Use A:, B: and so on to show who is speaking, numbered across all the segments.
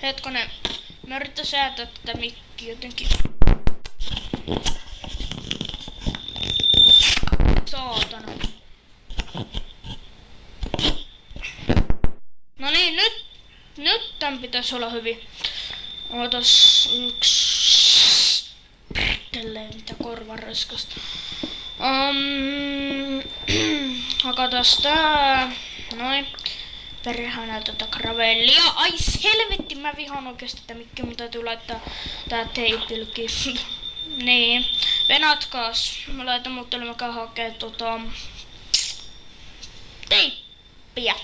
A: Hetkonen. Mä yritän säätää tätä mikkiä jotenkin. Saatana. No niin, nyt tän pitäis olla hyvin. Ootas yks. Perkelee mitä korvan raskasta. Hakatas tää. Noin. Perhana tätä gravellia. Ai helvetti, mä vihaan oikeesti tätä mikkiä. Mun täytyy laittaa tää teipilki. Niin. Venatkaas. Mä laitan muuttelun, mä käyn hakee teippiä.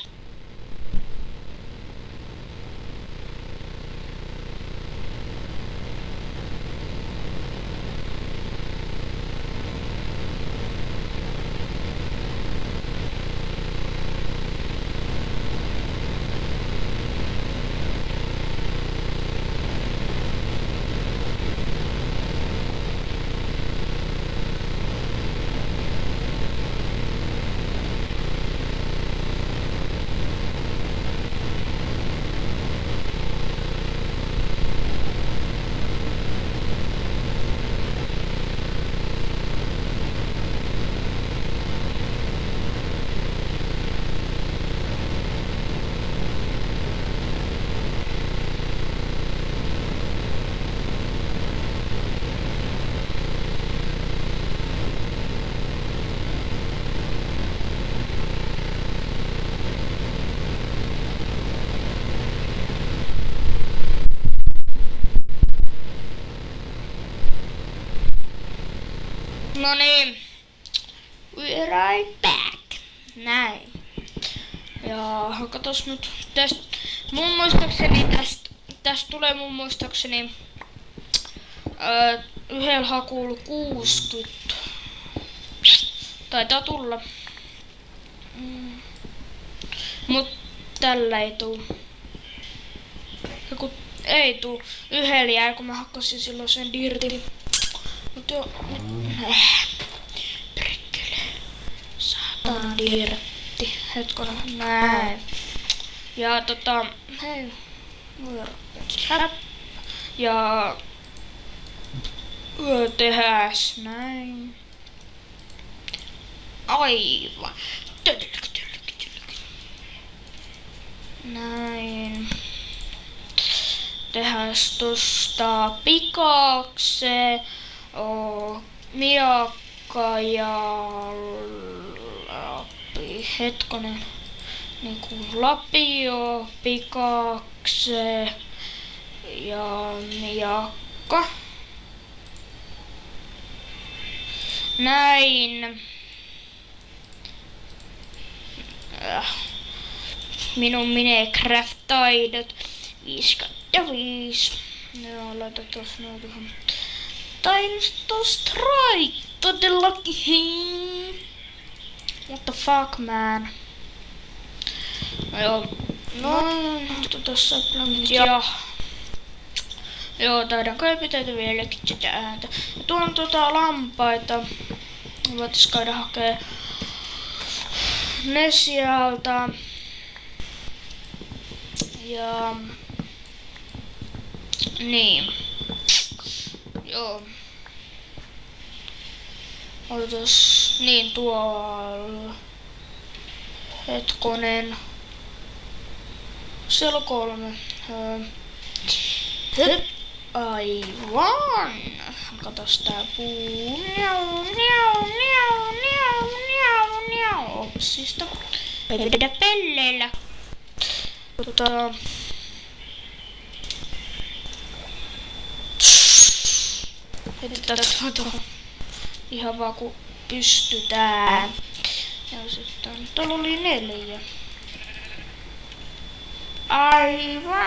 A: No niin. We're right back. Näin. Ja katos nyt tästä. Mun muistaakseni tästä tulee mun muistaakseni yhdellä hakulla 60. Taitaa tulla. Mut tällä ei tuu. Ei tuu. Yhdellä jää, kun mä hakkasin silloin sen dirtin. Mut joo. Perkele. Saatana dirtti. Hetkonen. Näin. Ja hei. Ja tehäs näin. Aivan. Näin. Tehäs tosta pikakse. Miakka ja Lappi. Hetkonen. Niinku lapio, pikakse ja miakka. Näin. Minun Minecraft-taidot 5/5. Joo, laita tuossa noin tuohon. Times strike todellakin. What the fuck, man? Joo. Noin, tossa ja. Joo, taidan kai pitää vieläkin sitä ääntä. Ja tuon lampaita. Voitais käydä hakee ne sieltä. Ja niin. Joo. Otas niin tuolla. Hetkonen. Siellä on 3. Aivan. Katos tää puu. Opsista. Pelleillä. Heitetään tuohon. Ihan vaan kun pystytään. Ja sitten täällä oli 4. Aivan.